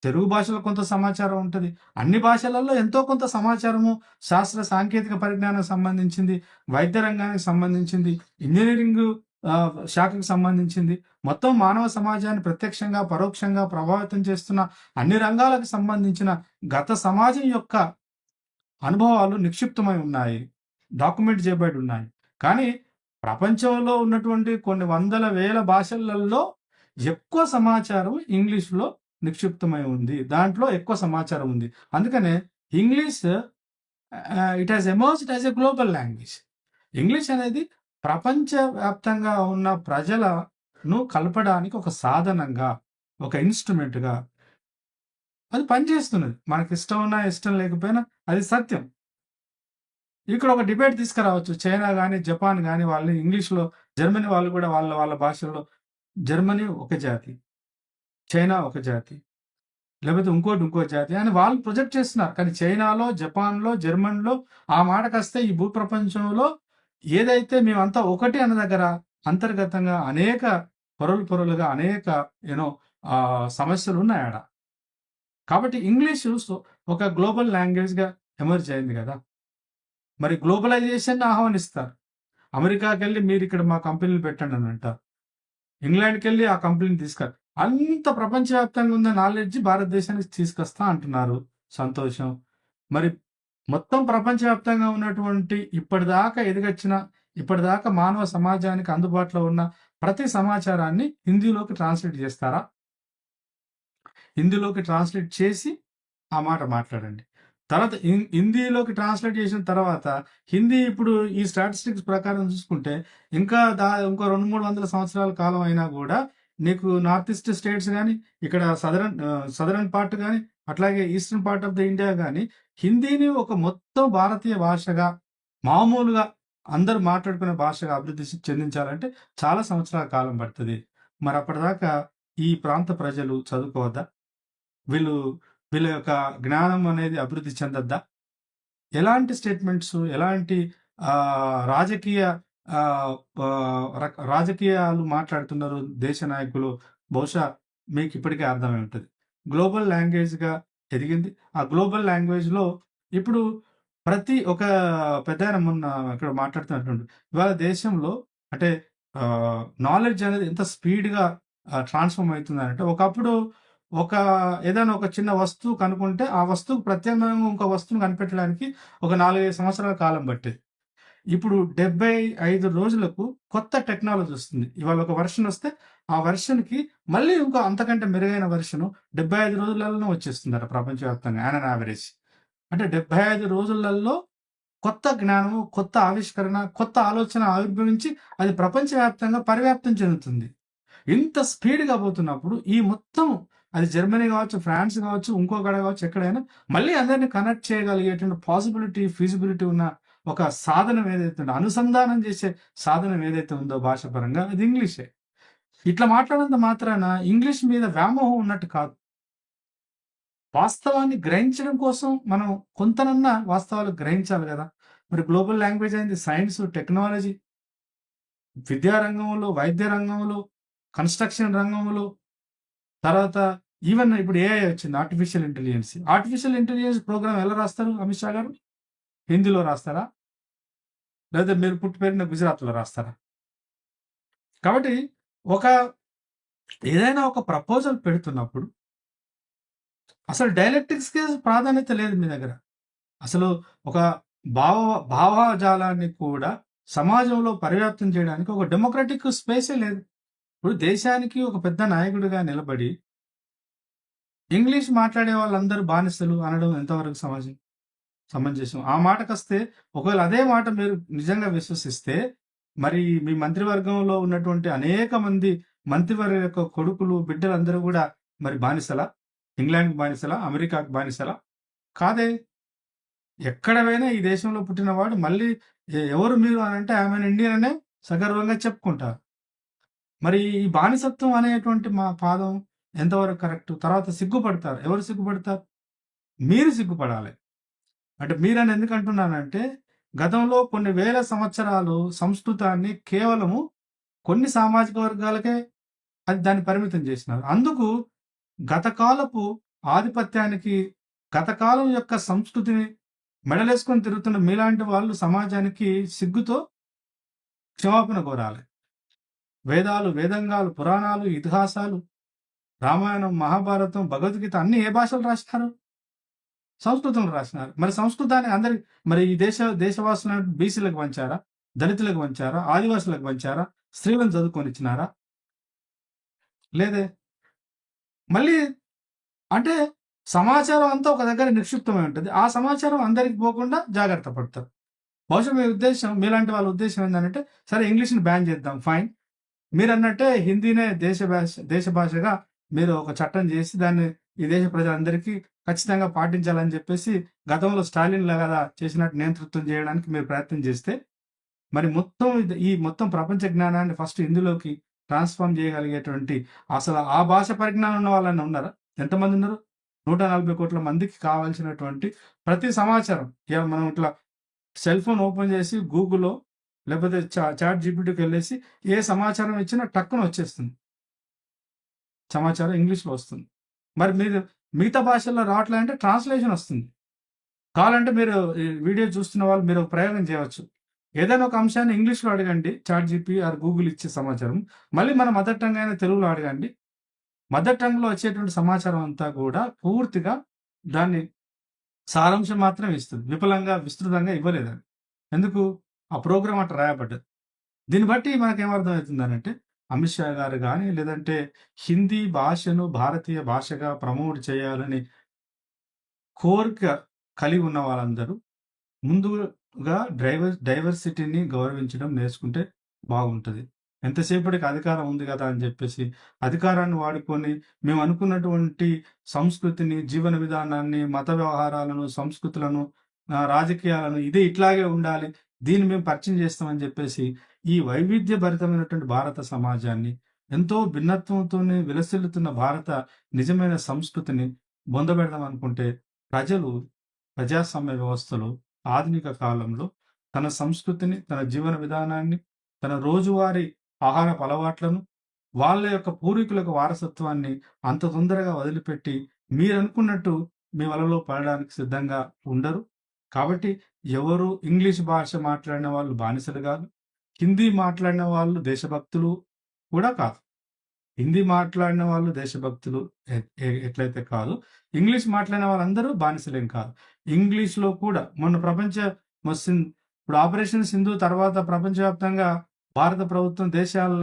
తెలుగు భాషలో కొంత సమాచారం ఉంటది. అన్ని భాషలలో ఎంతో కొంత సమాచారము శాస్త్ర సాంకేతిక పరిజ్ఞానానికి సంబంధించింది, వైద్య రంగానికి సంబంధించింది, ఇంజినీరింగు శాఖకు సంబంధించింది. మొత్తం మానవ సమాజాన్ని ప్రత్యక్షంగా, పరోక్షంగా ప్రభావితం చేస్తున్న అన్ని రంగాలకు సంబంధించిన గత సమాజం యొక్క అనుభవాలు నిక్షిప్తమై ఉన్నాయి. డాక్యుమెంట్ చేయబడి ఉన్నాయి. కానీ ప్రపంచంలో ఉన్నటువంటి కొన్ని వందల వేల భాషలలో ఎక్కువ సమాచారం ఇంగ్లీష్‌లో నిక్షిప్తమై ఉంది. దాంట్లో ఎక్కువ సమాచారం ఉంది. అందుకనే English it has emerged as a global language. English అనేది ప్రపంచవ్యాప్తంగా ఉన్న ప్రజలను కలపడానికి ఒక సాధనంగా, ఒక ఇన్‌స్ట్రుమెంట్‌గా అది పనిచేస్తున్నది. మనకిష్టం ఉన్నా, ఇష్టం లేకపోయినా అది సత్యం. ఇక్కడ ఒక డిబేట్ తీసుకురావచ్చు. చైనా గాని, జపాన్ గాని వాళ్ళు ఇంగ్లీష్‌లో, జర్మనీ వాళ్ళు కూడా వాళ్ళ వాళ్ళ భాషల్లో జర్మనీ ఒక జాతి, చైనా ఒక జాతి, లేకపోతే ఇంకో జాతి అని వాళ్ళు ప్రొజెక్ట్ చేస్తున్నారు. కానీ చైనాలో, జపాన్‌లో, జర్మనీలో ఆ మాటకొస్తే ఈ భూప్రపంచంలో ఏదైతే మేమంతా ఒకటి అన్న దగ్గర అంతర్గతంగా అనేక పొరలుగా అనేక యూనో సమస్యలున్నాయి ఆడ. కాబట్టి ఇంగ్లీషు ఒక గ్లోబల్ లాంగ్వేజ్‌గా ఎమర్జ్ అయింది గదా! మరి గ్లోబలైజేషన్‌ని ఆహ్వానిస్తారు. అమెరికాకెళ్ళి మీరిక్కడ మా కంపెనీలు పెట్టండి అని అంటారు. ఇంగ్లాండ్‌కెళ్ళి ఆ కంపెనీని అంత ప్రపంచవ్యాప్తంగా ఉన్న నాలెడ్జ్ భారతదేశానికి తీసుకొస్తా అంటున్నారు. సంతోషం. మరి మొత్తం ప్రపంచవ్యాప్తంగా ఉన్నటువంటి ఇప్పటిదాకా మానవ సమాజానికి అందుబాటులో ఉన్న ప్రతి సమాచారాన్ని హిందీలోకి ట్రాన్స్‌లేట్ చేస్తారా? హిందీలోకి ట్రాన్స్‌లేట్ చేసి ఆ మాట మాట్లాడండి. తర్వాత హిందీలోకి ట్రాన్స్‌లేట్ చేసిన తర్వాత హిందీ ఇప్పుడు ఈ స్టాటిస్టిక్స్ ప్రకారం చూసుకుంటే ఇంకా ఇంకో 2, 300 సంవత్సరాల కాలం అయినా గూడా నీకు నార్త్ ఈస్ట్ స్టేట్స్ గాని, ఇక్కడ సదరన్ పార్ట్ గాని, అట్లాగే eastern part of the India గాని హిందీని ఒక మొత్తం భారతీయ భాషగా మామూలుగా అందరూ మాట్లాడుకునే భాషగా అభివృద్ధి చెందించాలంటే చాలా సంవత్సరాల కాలం పడతది. మరి అప్పటిదాకా ఈ ప్రాంత ప్రజలు చదువుకోవద్దా? వీళ్ళు వీళ్ళ యొక్క జ్ఞానం అనేది అభివృద్ధి చెందద్దా? ఎలాంటి స్టేట్మెంట్స్, ఎలాంటి రాజకీయ రాజకీయాలు మాట్లాడుతున్నారు దేశ నాయకులు బహుశా మీకు ఇప్పటికే అర్థమై ఉంటది. గ్లోబల్ లాంగ్వేజ్‌గా ఎదిగింది. ఆ గ్లోబల్ లాంగ్వేజ్‌లో ఇప్పుడు ప్రతి ఒక పెద్దాయన మొన్న ఇక్కడ మాట్లాడుతున్నట్టుండు. ఇవాళ దేశంలో అంటే నాలెడ్జ్ అనేది ఎంత స్పీడ్‌గా ట్రాన్స్‌ఫార్మ్ అయితుందనంటే ఒకప్పుడు ఒక ఏదైనా ఒక చిన్న వస్తువు కనుక్కుంటే, ఆ వస్తువుకు ప్రత్యామ్నాయంగా ఇంకో వస్తువుని కనిపెట్టడానికి ఒక 4, 5 సంవత్సరాల కాలం పట్టేది. ఇప్పుడు 75 రోజులకు కొత్త టెక్నాలజీ వస్తుంది. ఇవాళ ఒక వెర్షన్ వస్తే, ఆ వెర్షన్‌కి మళ్ళీ ఇంకో అంతకంటే మెరుగైన వెర్షను 75 రోజులలోనే వచ్చేస్తుందట ప్రపంచవ్యాప్తంగా ఆన్ అన్ యావరేజ్. అంటే 75 రోజులలో కొత్త జ్ఞానము, కొత్త ఆవిష్కరణ, కొత్త ఆలోచన ఆవిర్భవించి అది ప్రపంచవ్యాప్తంగా పరివ్యాప్తం చెందుతుంది. ఇంత స్పీడ్‌గా పోతున్నప్పుడు ఈ మొత్తం అది జర్మనీ కావచ్చు, ఫ్రాన్స్ కావచ్చు, ఇంకొకడ కావచ్చు ఎక్కడైనా మళ్ళీ అందరిని కనెక్ట్ చేయగలిగేటువంటి పాసిబిలిటీ, ఫీజిబిలిటీ ఉన్న ఒక సాధనం ఏదైతే ఉందో, అనుసంధానం చేసే సాధనం ఏదైతే ఉందో భాష పరంగా అది ఇంగ్లీషే. ఇట్లా మాట్లాడినంత మాత్రాన ఇంగ్లీష్ మీద వ్యామోహం ఉన్నట్టు కాదు. వాస్తవాన్ని గ్రహించడం కోసం మనం కొంతనన్నా వాస్తవాలు గ్రహించాలి గదా! మరి గ్లోబల్ లాంగ్వేజ్ అయింది సైన్స్, టెక్నాలజీ, విద్యా రంగంలో, వైద్య రంగంలో, కన్‌స్ట్రక్షన్ రంగంలో, తర్వాత ఈవెన్ ఇప్పుడు ఏఐ వచ్చింది. Artificial intelligence. Artificial intelligence program ఎలా రాస్తారు అమిత్ షా గారు? హిందీలో రాస్తారా? లేదా మీరు పుట్టి పెరిగిన గుజరాత్‌లో రాస్తారా? కాబట్టి ఒక ఏదైనా ఒక ప్రపోజల్ పెడుతున్నప్పుడు అసలు డైలెక్టిక్స్‌కే ప్రాధాన్యత లేదు మీ దగ్గర. అసలు ఒక భావ భావజాలాన్ని కూడా సమాజంలో పరివ్యాప్తం చేయడానికి ఒక డెమోక్రటిక్ స్పేసే లేదు. ఇప్పుడు దేశానికి ఒక పెద్ద నాయకుడిగా నిలబడి, ఇంగ్లీష్ మాట్లాడే వాళ్ళందరూ బానిసలు అనడం ఎంతవరకు సమంజసం? ఆ మాటకొస్తే ఒకవేళ అదే మాట మీరు నిజంగా విశ్వసిస్తే, మరి మీ మంత్రివర్గంలో ఉన్నటువంటి అనేక మంది మంత్రివర్గ యొక్క కొడుకులు, బిడ్డలందరూ గూడా మరి బానిసలా? ఇంగ్లాండ్‌కి బానిసలా? అమెరికాకి బానిసలా? కాదే. ఎక్కడ పోయినా ఈ దేశంలో పుట్టినవాడు మళ్ళీ ఎవరు మీరు అనంటే ఐ యామ్ ఎన్ ఇండియన్ అనే సగర్వంగా చెప్పుకుంటారు. మరి ఈ బానిసత్వం అనేటువంటి మా పాదం ఎంతవరకు కరెక్ట్? తర్వాత సిగ్గుపడతారు. ఎవరు సిగ్గుపడతారు? మీరు సిగ్గుపడాలి. అంటే మీరని ఎందుకు అంటున్నానంటే, గతంలో కొన్ని వేల సంవత్సరాలు సంస్కృతాన్ని కేవలము కొన్ని సామాజిక వర్గాలకే దాన్ని పరిమితం చేసినారు. అందుకు గతకాలపు ఆధిపత్యానికి, గతకాలం యొక్క సంస్కృతిని మెడలేసుకొని తిరుగుతున్న మీలాంటి వాళ్ళు సమాజానికి సిగ్గుతో క్షమాపణ కోరాలి. వేదాలు, వేదంగాలు, పురాణాలు, ఇతిహాసాలు, రామాయణం, మహాభారతం, భగవద్గీత అన్ని ఏ భాషలో రాసినారు? సంస్కృతంలో రాసినారు. మరి సంస్కృతాన్ని మరి ఈ దేశవాసులను బీసీలకు పంచారా? దళితులకు పంచారా? ఆదివాసులకు పంచారా? స్త్రీలను చదువుకొనిచ్చినారా? లేదే. మళ్ళీ అంటే సమాచారం అంతా ఒక దగ్గర నిక్షిప్తమై ఉంటది. ఆ సమాచారం అందరికి పోకుండా జాగ్రత్త పడతారు. బహుశా మీ ఉద్దేశం, మీలాంటి వాళ్ళ ఉద్దేశం ఏంటంటే, సరే ఇంగ్లీష్‌ని బ్యాన్ చేద్దాం ఫైన్. మీరన్నట్టే హిందీనే దేశ భాషగా మీరు ఒక చట్టం చేసి దాన్ని ఈ దేశ ప్రజలందరికీ ఖచ్చితంగా పాటించాలని చెప్పేసి గతంలో స్టాలిన్ లాగా చేసినట్టు నియంతృత్వం చేయడానికి మీరు ప్రయత్నం చేస్తే, మరి మొత్తం ఈ మొత్తం ప్రపంచ జ్ఞానాన్ని ఫస్ట్ ఇందులోకి ట్రాన్స్ఫార్మ్ చేయగలిగేటువంటి అసలు ఆ భాష పరిజ్ఞానం ఉన్న వాళ్ళని ఉన్నారా? ఎంతమంది ఉన్నారు? 140,00,00,000 మందికి కావాల్సినటువంటి ప్రతి సమాచారం మనం ఇట్లా సెల్ ఫోన్ ఓపెన్ చేసి గూగుల్‌లో లేకపోతే చాట్ జీపీటీకి వెళ్ళేసి ఏ సమాచారం ఇచ్చినా టక్కున వచ్చేస్తుంది. సమాచారం ఇంగ్లీష్‌లో వస్తుంది. మరి మీరు మిగతా భాషల్లో రావట్లే అంటే ట్రాన్స్‌లేషన్ వస్తుంది. కావాలంటే మీరు ఈ వీడియో చూస్తున్న వాళ్ళు మీరు ఒక ప్రయోగం చేయవచ్చు. ఏదైనా ఒక అంశాన్ని ఇంగ్లీష్‌లో అడగండి చాట్ జీపీ ఆర్ గూగుల్ ఇచ్చే సమాచారం. మళ్ళీ మన మదర్ టంగ్ అయిన తెలుగులో అడగండి. మదర్ టంగ్‌లో వచ్చేటువంటి సమాచారం అంతా కూడా పూర్తిగా దాన్ని సారాంశం మాత్రమే ఇస్తుంది. విపులంగా, విస్తృతంగా ఇవ్వలేదండి. ఎందుకు? ఆ ప్రోగ్రామ్ అట్లా రాయబడ్డది. దీన్ని బట్టి మనకేమర్థమవుతుందనంటే, అమిత్ షా గారు గాని, లేదంటే హిందీ భాషను భారతీయ భాషగా ప్రమోట్ చేయాలని కోరిక కలిగి ఉన్న వాళ్ళందరూ ముందుగా డైవర్సిటీని గౌరవించడం నేర్చుకుంటే బాగుంటది. ఎంతసేపటికి అధికారం ఉంది గదా అని జెప్పేసి, అధికారాన్ని వాడుకొని మేము అనుకున్నటువంటి సంస్కృతిని, జీవన విధానాన్ని, మత వ్యవహారాలను, సంస్కృతులను, రాజకీయాలను ఇది ఇట్లాగే ఉండాలి. దీన్ని మేము పరిచయం చేస్తామని జెప్పేసి, ఈ వైవిధ్యభరితమైనటువంటి భారత సమాజాన్ని, ఎంతో భిన్నత్వంతోనే విలసిల్లుతున్న భారత నిజమైన సంస్కృతిని బొందబెడదాం అనుకుంటే, ప్రజలు ప్రజాస్వామ్య వ్యవస్థలో ఆధునిక కాలంలో తన సంస్కృతిని, తన జీవన విధానాన్ని, తన రోజువారీ ఆహారపు అలవాట్లను, వాళ్ళ యొక్క పూర్వీకులకు వారసత్వాన్ని అంత తొందరగా వదిలిపెట్టి మీరనుకున్నట్టు మీ వలలో పడడానికి సిద్ధంగా ఉండరు. కాబట్టి ఎవరు ఇంగ్లీష్ భాష మాట్లాడిన వాళ్ళు బానిసలు కాదు. హిందీ మాట్లాడిన వాళ్ళు దేశభక్తులు కూడా కాదు. హిందీ మాట్లాడిన వాళ్ళు దేశభక్తులు ఎట్లయితే కాదు, ఇంగ్లీష్ మాట్లాడిన వాళ్ళందరూ బానిసలేం కాదు. ఇంగ్లీష్‌లో కూడా మొన్న ఇప్పుడు ఆపరేషన్ సింధు తర్వాత ప్రపంచవ్యాప్తంగా భారత ప్రభుత్వం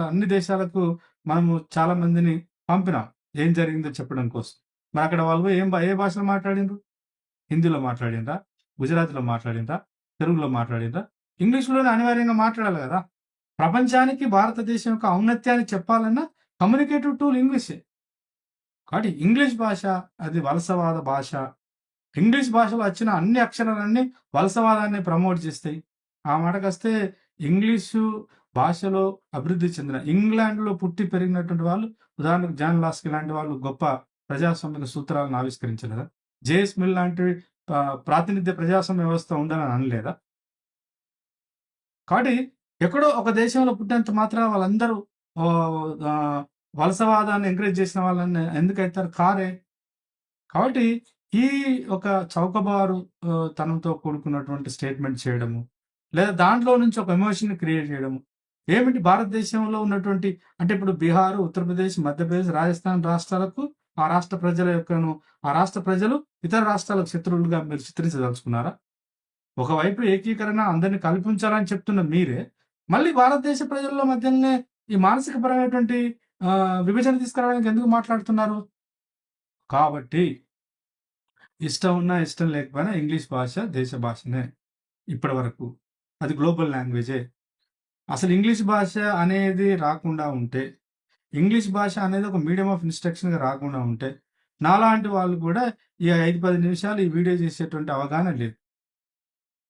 అన్ని దేశాలకు మనము చాలా మందిని పంపినాం. ఏం జరిగిందో చెప్పడం కోసం. మరి అక్కడ వాళ్ళు ఏ భాషలో మాట్లాడిండ్రు? హిందీలో మాట్లాడిండ్రా? గుజరాతీలో మాట్లాడిండ్రా? తెలుగులో మాట్లాడిండ్రా? ఇంగ్లీష్‌లోనే అనివార్యంగా మాట్లాడాలి గదా! ప్రపంచానికి భారతదేశం యొక్క ఔన్నత్యాన్ని చెప్పాలన్నా కమ్యూనికేటివ్ టూల్ ఇంగ్లీషే. కాబట్టి ఇంగ్లీష్ భాష అది వలసవాద భాష. ఇంగ్లీష్ భాషలో వచ్చిన అన్ని అక్షరాలన్నీ వలసవాదాన్ని ప్రమోట్ చేస్తాయి. ఆ మాటకొస్తే ఇంగ్లీషు భాషలో అభివృద్ధి చెందిన ఇంగ్లాండ్‌లో పుట్టి పెరిగినటువంటి వాళ్ళు ఉదాహరణకు జాన్ లాస్క్ లాంటి వాళ్ళు గొప్ప ప్రజాస్వామిక సూత్రాలను ఆవిష్కరించలేదా? జేఎస్ మిల్ లాంటి ప్రాతినిధ్య ప్రజాస్వామ్య వ్యవస్థ ఉండాలని అనలేదా? కాబట్టి ఎక్కడో ఒక దేశంలో పుట్టినంత మాత్రాన వాళ్ళందరూ వలసవాదాన్ని ఎంకరేజ్ చేసిన వాళ్ళని ఎందుకైతారు? కారే. కాబట్టి ఈ ఒక చౌకబారు తనంతో కూడుకున్నటువంటి స్టేట్మెంట్ చేయడము, లేదా దాంట్లో నుంచి ఒక ఎమోషన్‌ని క్రియేట్ చేయడము. ఏమిటి భారతదేశంలో ఉన్నటువంటి అంటే ఇప్పుడు బీహార్, ఉత్తరప్రదేశ్, మధ్యప్రదేశ్, రాజస్థాన్ రాష్ట్రాలకు ఆ రాష్ట్ర ప్రజల యొక్కను ఆ రాష్ట్ర ప్రజలు ఇతర రాష్ట్రాలకు శత్రువులుగా మీరు చిత్రించదలుచుకున్నారా? ఒకవైపు ఏకీకరణ అందరిని కల్పించాలని చెప్తున్న మీరే, మళ్ళీ భారతదేశ ప్రజల మధ్యనే ఈ మానసికపరమైనటువంటి విభజన తీసుకురావడానికి ఎందుకు మాట్లాడుతున్నారు? కాబట్టి ఇష్టం ఉన్నా, ఇష్టం లేకపోయినా ఇంగ్లీష్ భాష దేశ భాషనే ఇప్పటివరకు. అది గ్లోబల్ లాంగ్వేజే. అసలు ఇంగ్లీష్ భాష అనేది రాకుండా ఉంటే, ఇంగ్లీష్ భాష అనేది ఒక మీడియం ఆఫ్ ఇన్‌స్ట్రక్షన్‌గా రాకుండా ఉంటే, నాలాంటి వాళ్ళు కూడా ఈ 5, 10 నిమిషాలు ఈ వీడియో చేసేటువంటి అవగాహన లేదు.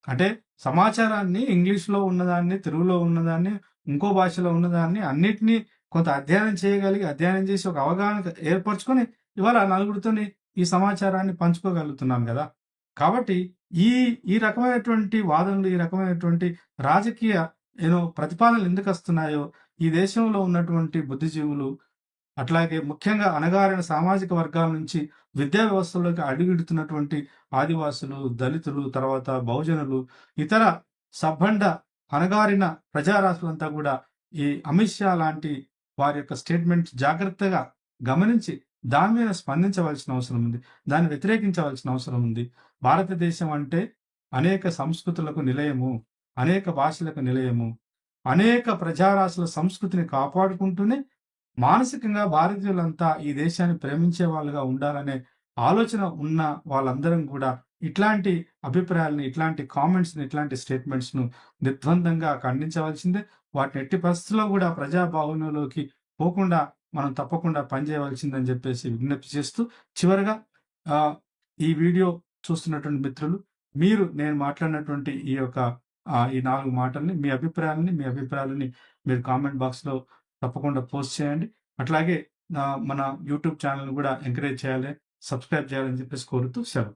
అంటే సమాచారాన్ని ఇంగ్లీష్‌లో ఉన్నదాన్ని, తెలుగులో ఉన్నదాన్ని, ఇంకో భాషలో ఉన్నదాన్ని అన్నిటిని కొంత అధ్యయనం చేయగలిగి, అధ్యయనం చేసి ఒక అవగాహన ఏర్పరచుకొని ఇవాళ నలుగురితోని ఈ సమాచారాన్ని పంచుకోగలుగుతున్నాం గదా! కాబట్టి ఈ ఈ రకమైనటువంటి వాదనలు, ఈ రకమైనటువంటి రాజకీయ ప్రతిపాదనలు ఎందుకొస్తున్నాయో ఈ దేశంలో ఉన్నటువంటి బుద్ధిజీవులు అట్లాగే ముఖ్యంగా అణగారిన సామాజిక వర్గాల నుంచి విద్యా వ్యవస్థలోకి అడుగిడుతున్నటువంటి ఆదివాసులు, దళితులు, తర్వాత బహుజనులు, ఇతర సబ్బండ అణగారిన ప్రజారాశులంతా కూడా ఈ అమిత్ షా లాంటి వారి యొక్క స్టేట్మెంట్స్ జాగ్రత్తగా గమనించి దాని మీద స్పందించవలసిన అవసరం ఉంది. దాన్ని వ్యతిరేకించవలసిన అవసరం ఉంది. భారతదేశం అంటే అనేక సంస్కృతులకు నిలయము, అనేక భాషలకు నిలయము, అనేక ప్రజారాశుల సంస్కృతిని కాపాడుకుంటూనే మానసికంగా భారతీయులంతా ఈ దేశాన్ని ప్రేమించే వాళ్ళుగా ఉండాలనే ఆలోచన ఉన్న వాళ్ళందరం కూడా ఇట్లాంటి అభిప్రాయాలని, ఇట్లాంటి కామెంట్స్‌ని, ఇట్లాంటి స్టేట్మెంట్స్‌ను నిర్ద్వందంగా ఖండించవలసిందే. వాటిని ఎట్టి పరిస్థితుల్లో కూడా ప్రజా బాహుళ్యంలోకి పోకుండా మనం తప్పకుండా పనిచేయవలసిందని చెప్పేసి విజ్ఞప్తి చేస్తూ, చివరగా ఈ వీడియో చూస్తున్నటువంటి మిత్రులు, మీరు నేను మాట్లాడినటువంటి ఈ యొక్క ఈ 4 మాటల్ని, మీ అభిప్రాయాలని మీరు కామెంట్ బాక్స్‌లో తప్పకుండా పోస్ట్ చేయండి. అట్లాగే మన యూట్యూబ్ ఛానెల్‌ని కూడా ఎంకరేజ్ చేయాలి, సబ్స్క్రైబ్ చేయాలని చెప్పేసి కోరుతూ సెలవు.